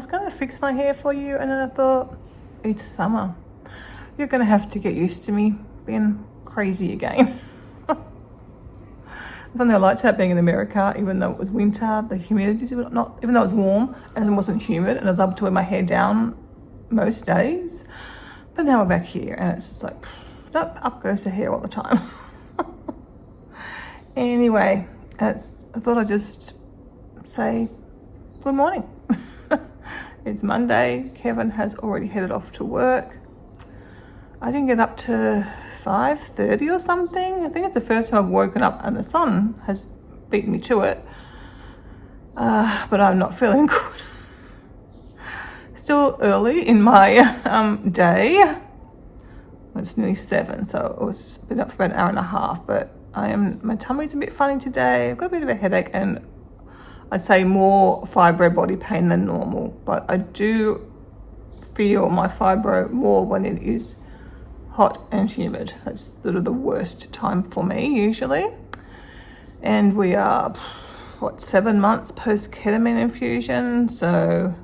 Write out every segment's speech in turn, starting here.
was going to fix my hair for you, and then I thought, it's summer. You're going to have to get used to me being crazy again. Something I liked about being in America, even though it was winter, the humidity, not even though it was warm and it wasn't humid, and I was able to wear my hair down most days. But now we're back here, and it's just like, up goes the hair all the time. Anyway, I thought I'd just say good morning. It's Monday. Kevin has already headed off to work. I didn't get up to 5:30 or something. I think it's the first time I've woken up and the sun has beaten me to it. But I'm not feeling good. Still early in my day. It's nearly 7, so I was been up for about an hour and a half. But my tummy's a bit funny today. I've got a bit of a headache and I'd say more fibro body pain than normal. But I do feel my fibro more when it is hot and humid. That's sort of the worst time for me usually. And we are 7 months post ketamine infusion, so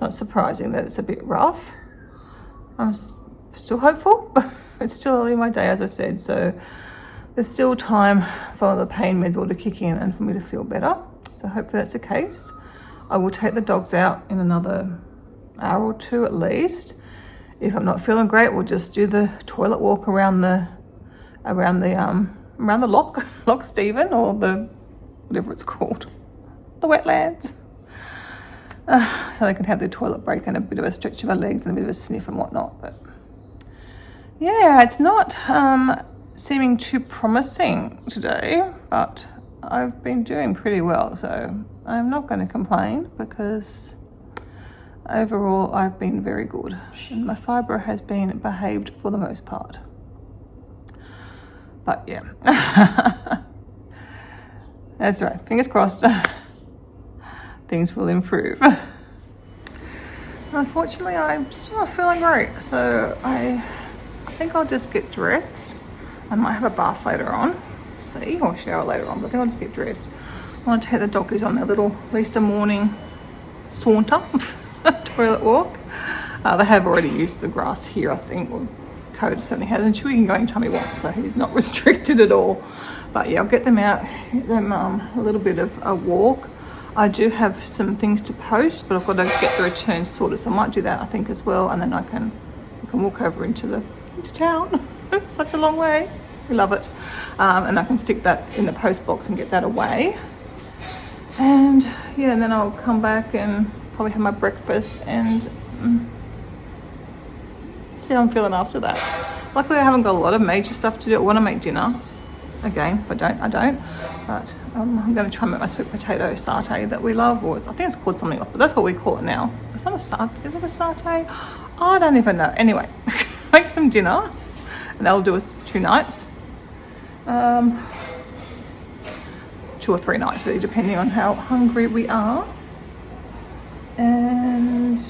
not surprising that it's a bit rough. I'm still hopeful. It's still early in my day, as I said, so there's still time for the pain meds all to kick in and for me to feel better. So hopefully that's the case. I will take the dogs out in another hour or two at least. If I'm not feeling great, we'll just do the toilet walk around the lock Stephen, or the whatever it's called, the wetlands, so they can have their toilet break and a bit of a stretch of their legs and a bit of a sniff and whatnot. But yeah, it's not seeming too promising today, but I've been doing pretty well, so I'm not going to complain because overall, I've been very good, and my fibro has been behaved for the most part. But yeah, that's right. Fingers crossed, things will improve. Unfortunately, I'm still not feeling great, so I think I'll just get dressed. I might have a bath later on, or shower later on, but I think I'll just get dressed. I want to take the doggies on their little, at least a morning saunter. Toilet walk. They have already used the grass here, I think, or Coda certainly has, and Chewy can go anytime he wants, so he's not restricted at all. But yeah, I'll get them out, get them a little bit of a walk. I do have some things to post, but I've got to get the return sorted, so I might do that, I think, as well, and then we can walk over into town. It's such a long way. We love it. And I can stick that in the post box and get that away. And yeah, and then I'll come back and probably have my breakfast and see how I'm feeling after that. Luckily, I haven't got a lot of major stuff to do. I want to make dinner. Again, if I don't, I don't. But I'm going to try and make my sweet potato satay that we love, or I think it's called something else, but that's what we call it now. It's not a satay. Is it a satay? I don't even know. Anyway, make some dinner, and that'll do us 2 nights. 2 or 3 nights, really, depending on how hungry we are. And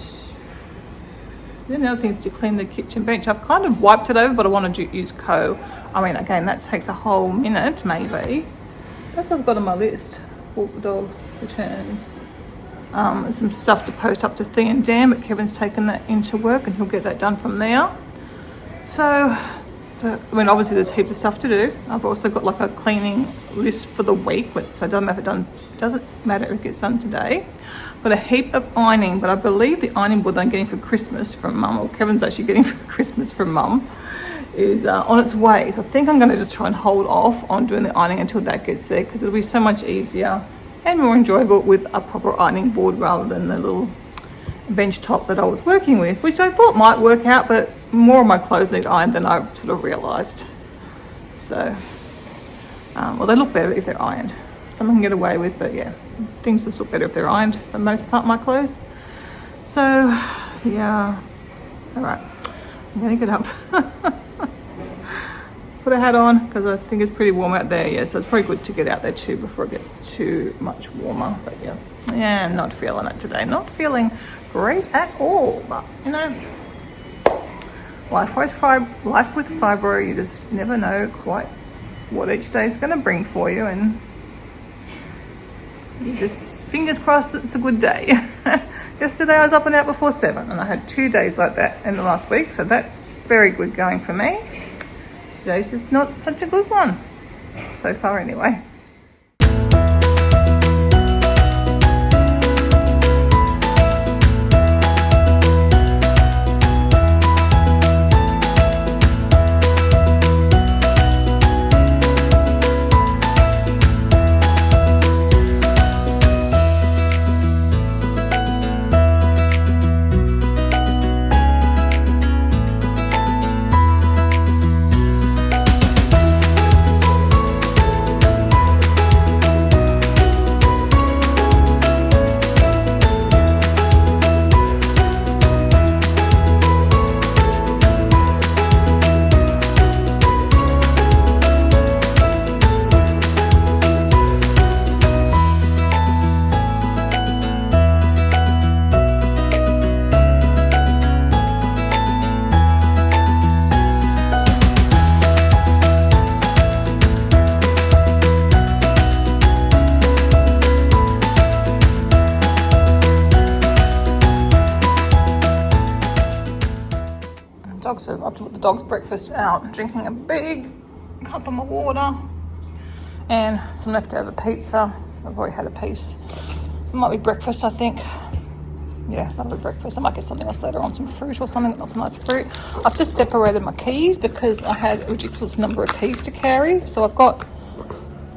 then the other thing is to clean the kitchen bench. I've kind of wiped it over, but I want to use I mean, again, that takes a whole minute, maybe. That's what I've got on my list. Walk the dogs, returns. And some stuff to post up to Thing and Dan, but Kevin's taken that into work and he'll get that done from there. So, I mean, obviously there's heaps of stuff to do. I've also got like a cleaning list for the week, so it doesn't matter if it gets done today. Got a heap of ironing, but I believe the ironing board that I'm getting for Christmas from Mum, or Kevin's actually getting for Christmas from Mum, is on its way. So I think I'm going to just try and hold off on doing the ironing until that gets there, because it'll be so much easier and more enjoyable with a proper ironing board rather than the little bench top that I was working with, which I thought might work out, but more of my clothes need ironed than I sort of realised. So, well, they look better if they're ironed. Some I can get away with, but yeah, things just look better if they're ironed for the most part, my clothes. So, yeah, all right, I'm gonna get up. Put a hat on because I think it's pretty warm out there. Yeah, so it's probably good to get out there too before it gets too much warmer. But yeah, I'm not feeling it today. Not feeling great at all. But you know, life with fibro, you just never know quite what each day is going to bring for you. And you just fingers crossed it's a good day. Yesterday I was up and out before 7 and I had 2 days like that in the last week, so that's very good going for me. Today's just not such a good one so far anyway. So I've put the dog's breakfast out, drinking a big cup of my water and some leftover pizza. I've already had a piece. It might be breakfast, I think. Yeah, that'll be breakfast. I might get something else later on, some fruit or something, not some nice fruit. I've just separated my keys because I had a ridiculous number of keys to carry. So I've got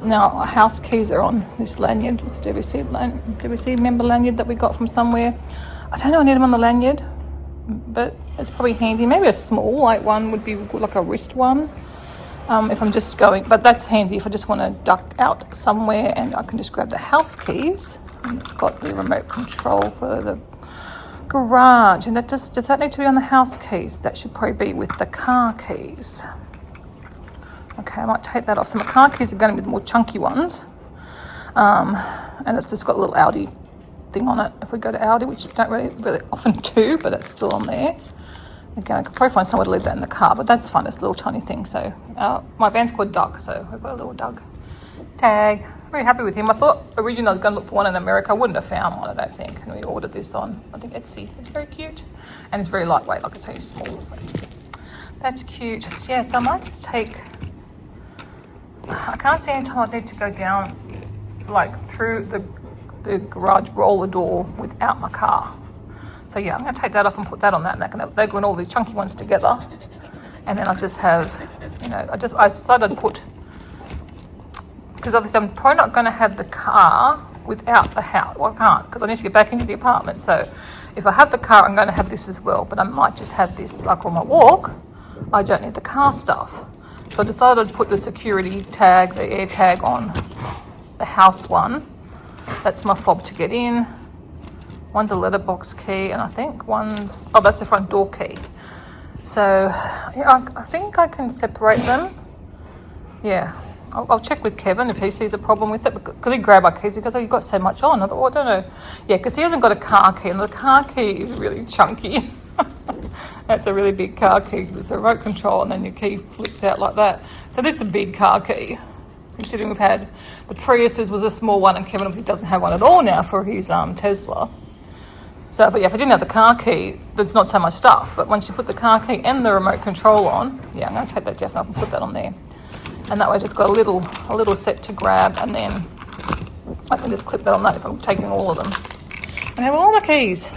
now house keys are on this lanyard. It's a DVC member lanyard that we got from somewhere. I don't know, I need them on the lanyard, but it's probably handy. Maybe a small like one would be good, like a wrist one, if I'm just going, but that's handy if I just want to duck out somewhere and I can just grab the house keys. And it's got the remote control for the garage, and does that need to be on the house keys? That should probably be with the car keys. Okay, I might take that off. So my car keys are going to be the more chunky ones, and it's just got a little Audi thing on it. If we go to Audi, which we don't really often do, but that's still on there. Again, I could probably find somewhere to leave that in the car, but that's fine. It's a little tiny thing. So my van's called Doug, so I've got a little Doug tag. Very happy with him. I thought originally I was going to look for one in America. I wouldn't have found one, I don't think. And we ordered this on, I think, Etsy. It's very cute. And it's very lightweight, like I say, it's small. That's cute. So, yeah, so I might just take... I can't see any time I need to go down, like, through the garage roller door without my car. So yeah, I'm going to take that off and put that on that, and they're going all these chunky ones together. And then I just have, I decided to put, because obviously I'm probably not going to have the car without the house. Well, I can't, because I need to get back into the apartment. So if I have the car, I'm going to have this as well, but I might just have this like on my walk. I don't need the car stuff. So I decided to put the security tag, the air tag on the house one. That's my fob to get in. One's a letterbox key, and I think that's the front door key. So, yeah, I think I can separate them. Yeah, I'll check with Kevin if he sees a problem with it, because he grabbed my keys. He goes, "Oh, you've got so much on." I thought, well, I don't know. Yeah, because he hasn't got a car key, and the car key is really chunky. That's a really big car key. There's a remote control, and then your key flips out like that. So this is a big car key. Considering we've had the Priuses was a small one, and Kevin obviously doesn't have one at all now for his Tesla. So if I didn't have the car key, there's not so much stuff. But once you put the car key and the remote control on, yeah, I'm going to take that definitely off and put that on there. And that way I just got a little set to grab, and then I can just clip that on that if I'm taking all of them. And I have all my keys.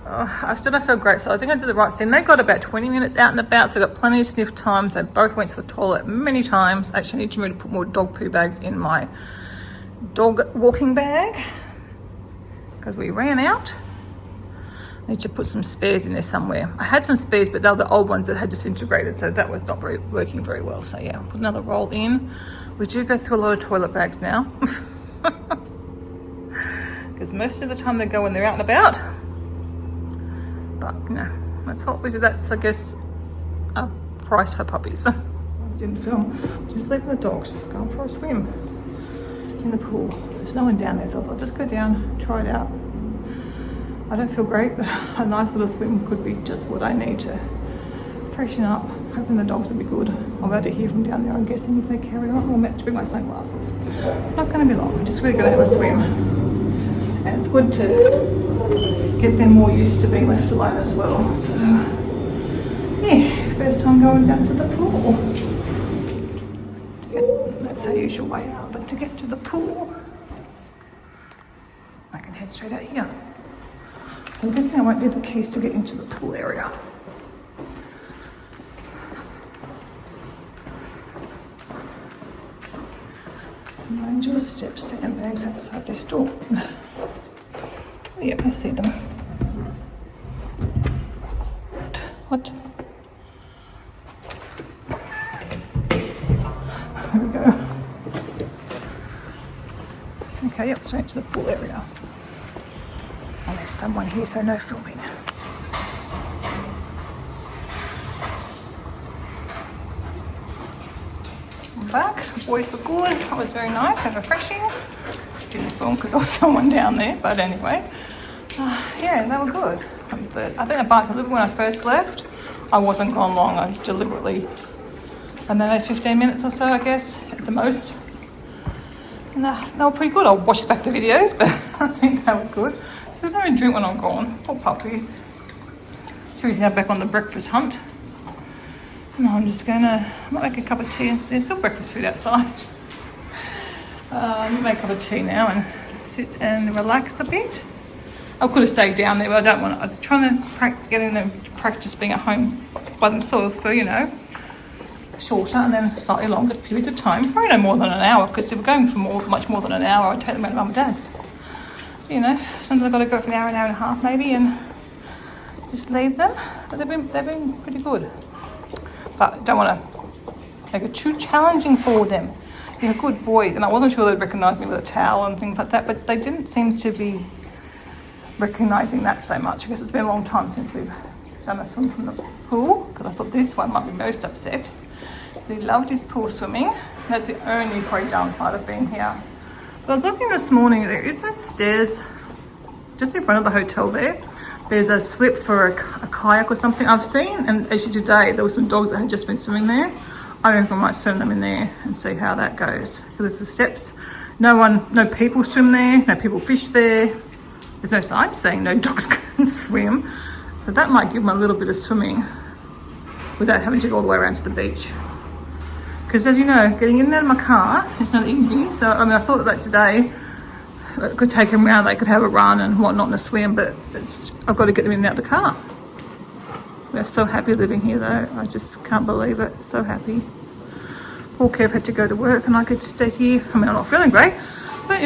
I still don't feel great, so I think I did the right thing. They got about 20 minutes out and about, so I got plenty of sniff time. They both went to the toilet many times. Actually, I need to remember to put more dog poo bags in my dog walking bag, because we ran out. I need to put some spares in there somewhere. I had some spares, but they were the old ones that had disintegrated, so that was not working very well. So yeah, I'll put another roll in. We do go through a lot of toilet bags now, because most of the time they go when they're out and about. But that's what we do. That's, I guess, a price for puppies. I didn't film. Just leaving the dogs going for a swim in the pool. There's no one down there, so I'll just go down, try it out. I don't feel great, but a nice little swim could be just what I need to freshen up. Hoping the dogs will be good. I'll be able to hear from down there, I'm guessing, if they carry on. I'll have to bring my sunglasses. Not going to be long. I'm just really going to have a swim. And it's good to get them more used to being left alone as well. So, yeah, first time going down to the pool. That's our usual way out, but to get to the pool, I can head straight out here. So I'm guessing I won't need the keys to get into the pool area. Mind your steps, sandbags outside this door. Yep, I see them. What? There we go. Okay, yep, straight to the pool area. And there's someone here, so no filming. I'm back. The boys were good. That was very nice and refreshing. Didn't film because there was someone down there, but anyway. Yeah, they were good. But I think I barked a little when I first left. I wasn't gone long. I deliberately, I don't know, 15 minutes or so, I guess, at the most. And they were pretty good. I'll watch back the videos, but I think they were good. So they don't drink when I'm gone. Poor puppies. She's now back on the breakfast hunt. And I'm just I might make a cup of tea. And there's still breakfast food outside. Make a cup of tea now and sit and relax a bit. I could have stayed down there, but I don't want to. I was trying to getting them to practice being at home by themselves for, shorter and then slightly longer periods of time. Probably no more than an hour, because if we're going for much more than an hour, I'd take them out to mum and dad's. Sometimes I've got to go for an hour and a half maybe and just leave them. But they've been pretty good. But I don't want to make it too challenging for them. They're good boys, and I wasn't sure they'd recognise me with a towel and things like that, but they didn't seem to be recognising that so much. I guess it's been a long time since we've done a swim from the pool, because I thought this one might be most upset. He loved his pool swimming. That's the only probably downside of being here. But I was looking this morning, there is some stairs just in front of the hotel there. There's a slip for a kayak or something I've seen, and actually today there were some dogs that had just been swimming there. I reckon I might swim them in there and see how that goes. Because there's the steps. No people swim there, no people fish there. There's no sign saying no dogs can swim. So that might give them a little bit of swimming without having to go all the way around to the beach. Because as you know, getting in and out of my car is not easy. So, I thought that today I could take them around, they could have a run and whatnot and a swim, but I've got to get them in and out of the car. We're so happy living here though. I just can't believe it. So happy. Poor Kev had to go to work and I could stay here. I'm not feeling great, but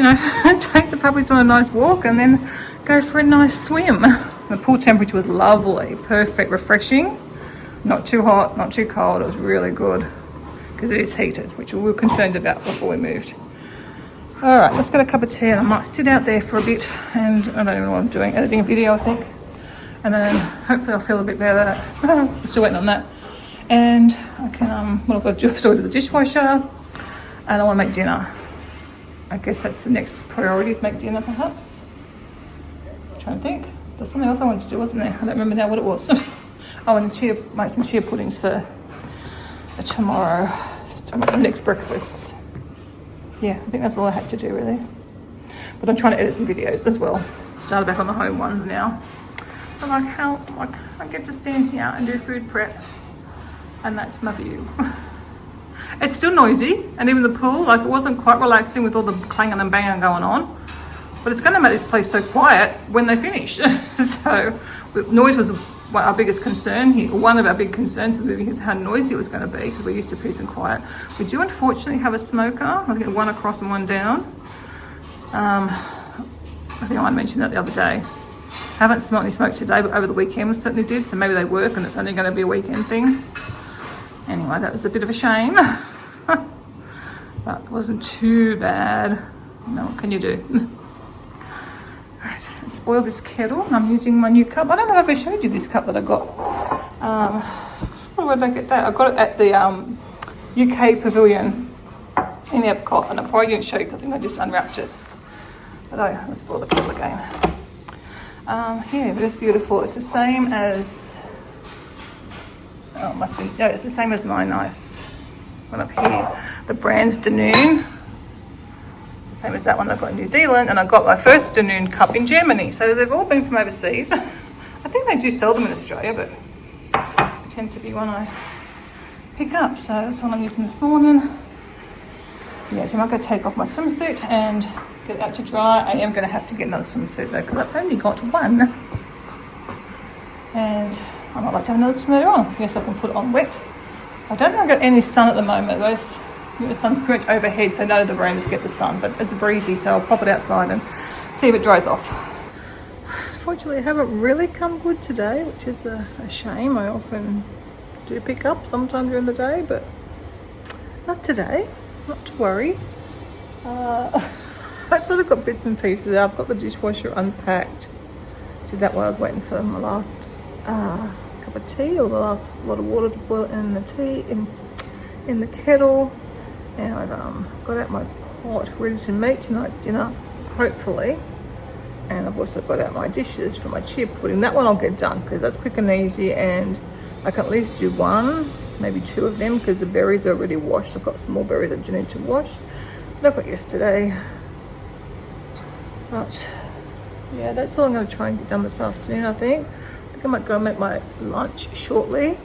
take the puppies on a nice walk and then go for a nice swim. The pool temperature was lovely, perfect, refreshing. Not too hot, not too cold. It was really good because it is heated, which we were concerned about before we moved. All right, let's get a cup of tea and I might sit out there for a bit, and I don't even know what I'm doing, editing a video I think. And then hopefully I'll feel a bit better. Still waiting on that. And I can, I've got to do the dishwasher and I want to make dinner. I guess that's the next priority, is make dinner perhaps. I'm trying to think. There's something else I wanted to do, wasn't there? I don't remember now what it was. Oh, and make some chia puddings for tomorrow, next breakfast. Yeah, I think that's all I had to do really. But I'm trying to edit some videos as well. Started back on the home ones now. I like how I get to stand here and do food prep, and that's my view. It's still noisy, and even the pool, it wasn't quite relaxing with all the clanging and banging going on. But it's going to make this place so quiet when they finish. So noise was our biggest concern here. One of our big concerns with moving is how noisy it was going to be, because we're used to peace and quiet. We do unfortunately have a smoker. I think one across and one down. I think I might mention that the other day. I haven't smelt any smoke today, but over the weekend we certainly did, so maybe they work and it's only going to be a weekend thing. Anyway, that was a bit of a shame. But it wasn't too bad. What can you do? Right, let's boil this kettle. I'm using my new cup. I don't know if I ever showed you this cup that I got. Where did I get that? I got it at the UK Pavilion in Epcot, and I probably didn't show you because I think I just unwrapped it. But let's boil the kettle again. Yeah, but it's beautiful. It's the same as Oh, it must be, no, it's the same as my nice one up here. The brand's Danone. It's the same as that one I got in New Zealand, and I got my first Danone cup in Germany. So they've all been from overseas. I think they do sell them in Australia, but they tend to be one I pick up. So that's what I'm using this morning. Yeah, so I'm going to take off my swimsuit and get it out to dry. I am going to have to get another swimsuit though, because I've only got one. And I might like to have another swim later on. Yes, I can put it on wet. I don't think I've got any sun at the moment. The sun's pretty much overhead, so none of the verandas get the sun, but it's breezy, so I'll pop it outside and see if it dries off. Fortunately, I haven't really come good today, which is a shame. I often do pick up sometime during the day, but not today. Not to worry. I sort of got bits and pieces. I've got the dishwasher unpacked. Did that while I was waiting for my last cup of tea, or the last lot of water to boil in the tea in the kettle. And I've got out my pot ready to make tonight's dinner, hopefully. And I've also got out my dishes for my chia pudding. That one I'll get done because that's quick and easy, and I can at least do one, maybe two of them, because the berries are already washed. I've got some more berries that I need to wash that I got yesterday. But yeah, that's all I'm going to try and get done this afternoon, I think. I might go and make my lunch shortly.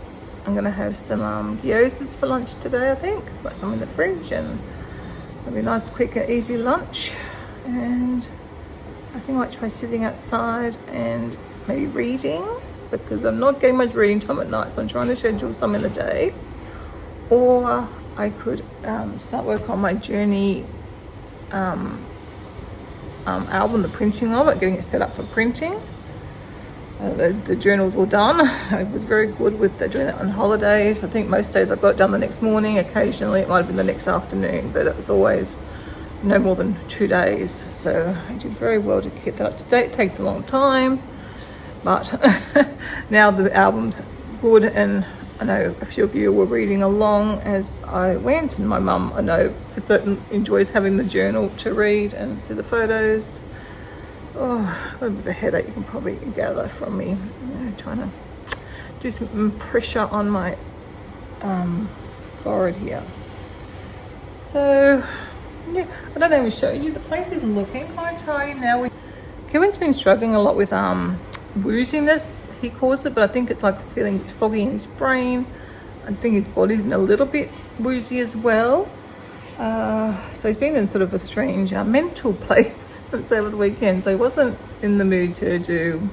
I'm going to have some gyozas for lunch today, I think. Got some in the fridge, and it'll be a nice, quick and easy lunch. And I think I might try sitting outside and maybe reading, because I'm not getting much reading time at night, so I'm trying to schedule some in the day. Or I could start work on my journey album, the printing of it, getting it set up for printing. The journal's all done. I was very good with doing that on holidays. I think most days I got it done the next morning. Occasionally it might have been the next afternoon, but it was always no more than 2 days. So I did very well to keep that up to date. It takes a long time, but now the album's good, and I know a few of you were reading along as I went, and my mum, I know for certain, enjoys having the journal to read and see the photos. Oh, I've got a bit of a headache, you can probably gather from me. Trying to do some pressure on my forehead here. So, yeah, I don't even show you. The place is looking quite tidy now. Kevin's been struggling a lot with wooziness, he calls it, but I think it's like feeling foggy in his brain. I think his body's been a little bit woozy as well. So he's been in sort of a strange mental place since over the weekend. So he wasn't in the mood to do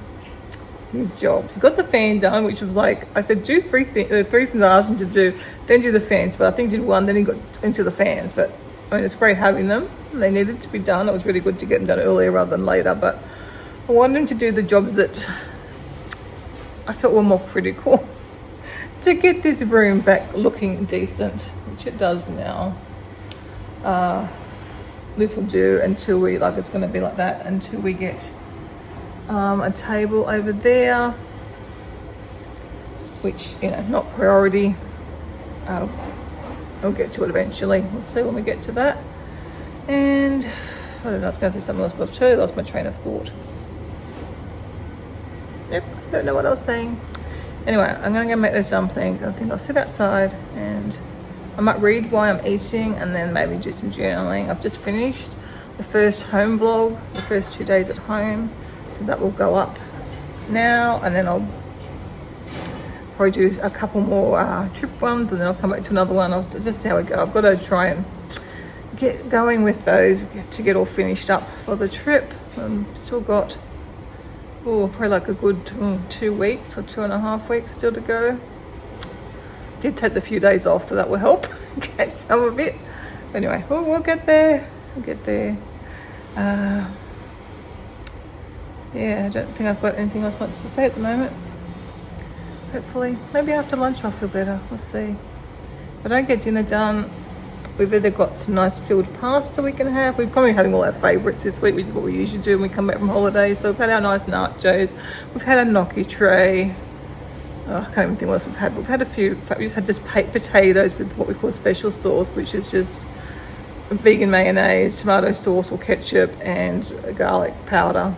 his jobs. He got the fan done, which was like, I said, do three things I asked him to do, then do the fans. But I think he did one, then he got into the fans. But I mean, it's great having them. They needed to be done. It was really good to get them done earlier rather than later. But I wanted him to do the jobs that I felt were more critical to get this room back looking decent, which it does now. This will do until we, like, it's going to be like that until we get a table over there, which, you know, not priority. I'll get to it eventually. We'll see when we get to that. And I don't know, I was going to say something else, but I've totally lost my train of thought. Yep, I don't know what I was saying. Anyway, I'm going to go make those dumplings. I think I'll sit outside and I might read while I'm eating, and then maybe do some journaling. I've just finished the first home vlog, the first 2 days at home. So that will go up now, and then I'll probably do a couple more trip ones, and then I'll come back to another one. I'll just see how we go. I've got to try and get going with those to get all finished up for the trip. Still got probably like a good 2 weeks or 2.5 weeks still to go. Did take the few days off, so that will help catch some of it. Anyway, we'll get there. We'll get there. Yeah, I don't think I've got anything else much to say at the moment. Hopefully, maybe after lunch I'll feel better. We'll see. If I don't get dinner done, we've either got some nice filled pasta we can have. We're probably having all our favourites this week, which is what we usually do when we come back from holiday. So we've had our nice nachos. We've had a gnocchi tray. I can't even think what else we've had. We've had a few. We just had potatoes with what we call special sauce, which is just vegan mayonnaise, tomato sauce or ketchup, and garlic powder.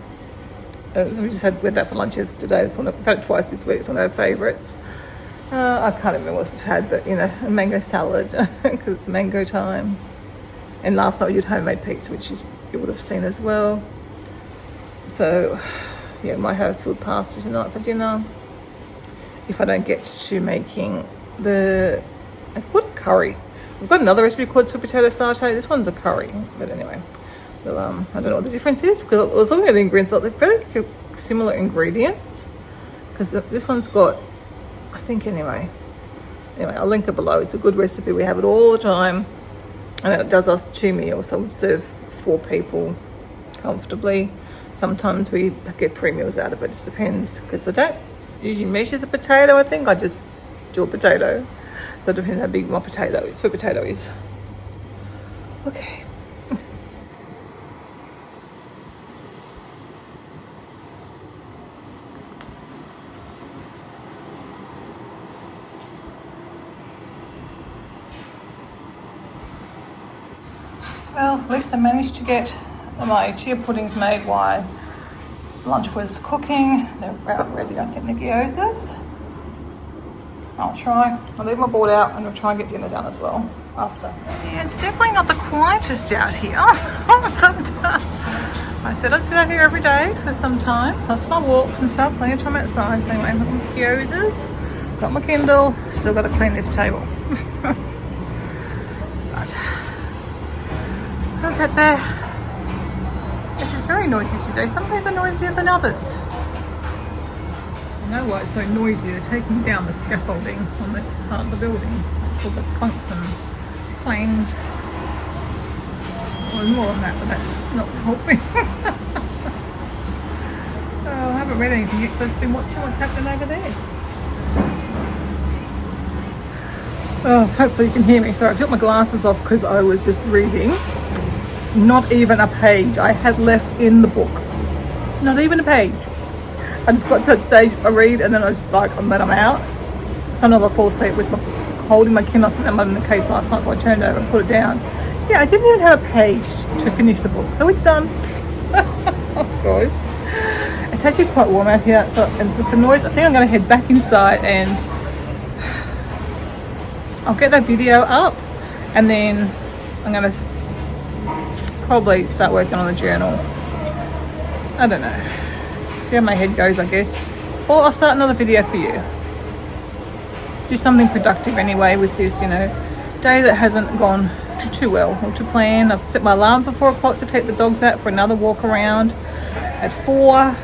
So we had that for lunch yesterday. We've had it twice this week. It's one of our favourites. I can't remember what we've had, but you know, a mango salad because it's mango time. And last night we did homemade pizza, which you would have seen as well. So yeah, might have food pasta tonight for dinner if I don't get to making it's called a curry. I've got another recipe called sweet potato satay. This one's a curry, but anyway. Well, I don't know what the difference is because I was looking at the ingredients. They're very similar ingredients because this one's got, I think anyway, I'll link it below. It's a good recipe. We have it all the time, and it does us 2 meals. So we'd serve 4 people comfortably. Sometimes we get 3 meals out of it. It just depends because I don't usually measure the potato. I think I just do a potato. So it depends how big my sweet potato is. Okay. Well, at least I managed to get my chia puddings made while lunch was cooking. They're about ready, I think, the gyozas. I'll leave my board out and I'll try and get dinner done as well after. Yeah, it's definitely not the quietest out here. I said I'd sit out here every day for some time, plus my walks and stuff, plenty of time outside. So anyway, I've got my gyozas, got my Kindle, still got to clean this table. But I'll get there. This is very noisy today. Some days are noisier than others. I know why it's so noisy. They're taking down the scaffolding on this part of the building. It's all the clunks and clangs. Well, more than that, but that's not helping. So I haven't read anything yet, but I've been watching what's happening over there. Oh, hopefully you can hear me. Sorry, I took my glasses off because I was just reading. Not even a page I had left in the book. Not even a page. I just got to that stage, I read, and then I was just like, I'm out. Sometimes I fall asleep with holding my Kindle. I think that might have been the case last night, so I turned over and put it down. Yeah, I didn't even have a page to finish the book. So it's done. Oh gosh. It's actually quite warm out here, so and with the noise, I think I'm going to head back inside and I'll get that video up, and then I'm going to probably start working on the journal. I don't know. See how my head goes, I guess. Or I'll start another video for you. Do something productive anyway with this, day that hasn't gone too well or to plan. I've set my alarm for 4 o'clock to take the dogs out for another walk around at 4.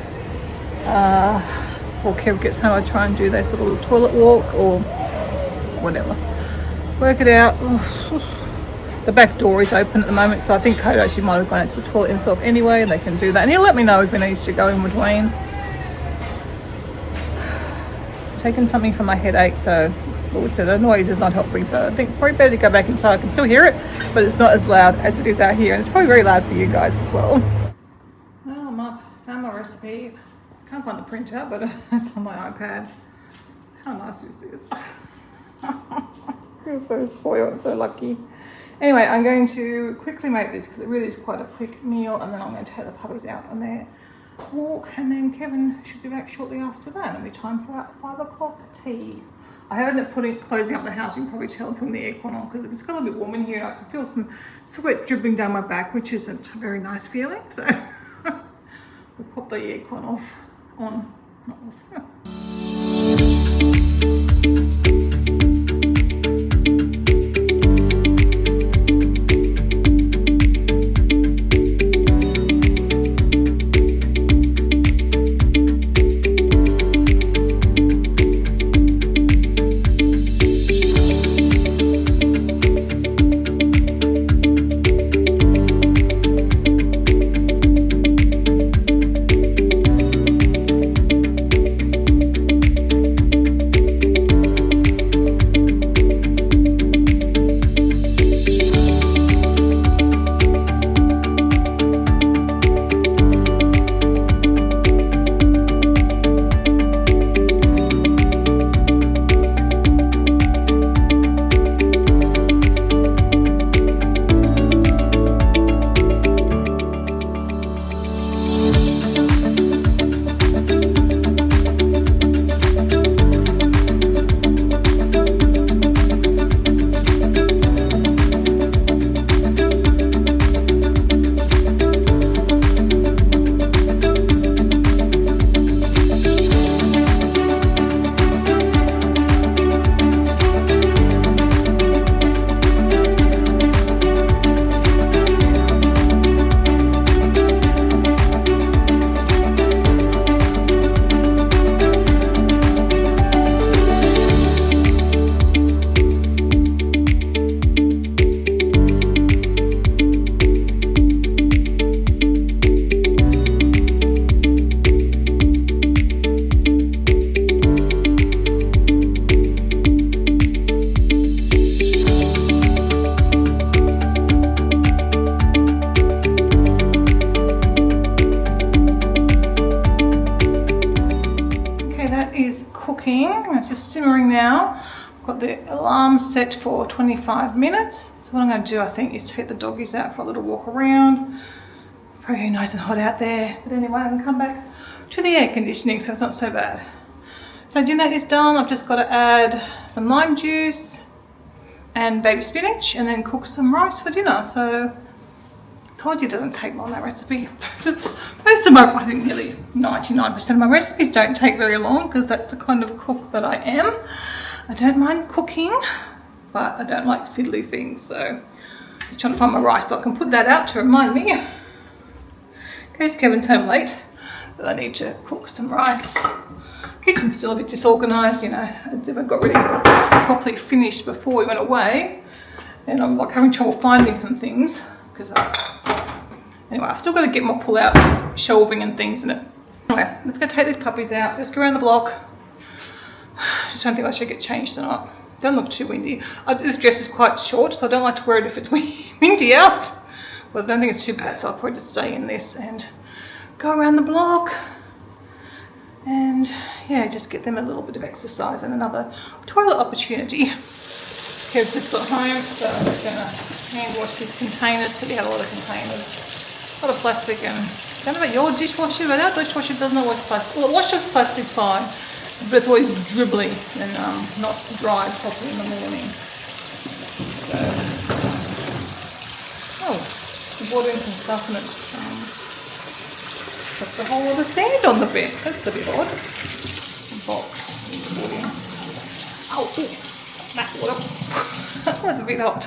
Before Kev gets home, I try and do that sort of little toilet walk or whatever. Work it out. The back door is open at the moment, so I think Code actually might have gone out to the toilet himself anyway, and they can do that. And he'll let me know if he needs to go in with Wayne. Taking something for my headache, so obviously the noise is not helping, so I think probably better to go back inside. I can still hear it, but it's not as loud as it is out here, and it's probably very loud for you guys as well. Well, I'm up, found my recipe. Can't find the printout, but it's on my iPad. How nice is this? You're so spoiled, so lucky. Anyway, I'm going to quickly make this because it really is quite a quick meal, and then I'm going to take the puppies out on their walk, and then Kevin should be back shortly after that. It'll be time for our 5 o'clock tea. I haven't closing up the house. You can probably tell I'm putting the aircon on because it's got a bit warm in here. I can feel some sweat dripping down my back, which isn't a very nice feeling. So we'll pop the aircon not off. it's just simmering now. I've got the alarm set for 25 minutes. So what I'm going to do, I think, is take the doggies out for a little walk around. Probably nice and hot out there. But anyway, I can come back to the air conditioning, so it's not so bad. So dinner is done. I've just got to add some lime juice and baby spinach and then cook some rice for dinner. So I told you it doesn't take long, that recipe. Just most of my, I think nearly 99% of my recipes don't take very long because that's the kind of cook that I am. I don't mind cooking, but I don't like fiddly things. So just trying to find my rice so I can put that out to remind me in case Kevin's home late that I need to cook some rice. Kitchen's still a bit disorganised, you know. I got really properly finished before we went away, and I'm like having trouble finding some things because anyway, I've still got to get my pull-out shelving and things in it. Anyway, let's go take these puppies out. Let's go around the block. Just don't think I should get changed or not. Don't look too windy. This dress is quite short, so I don't like to wear it if it's windy out. But I don't think it's too bad, so I'll probably just stay in this and go around the block. And yeah, just get them a little bit of exercise and another toilet opportunity. Kev's just got home, so I'm just going to hand wash his containers because he had a lot of containers. A lot of plastic, and I don't know about your dishwasher, but our dishwasher does not wash plastic. Well, it washes plastic fine, but it's always dribbly and not dried properly in the morning. So, I brought in some stuff and it's got a whole lot of sand on the bed. That's a bit odd. Box. Oh, that water. That was a bit hot.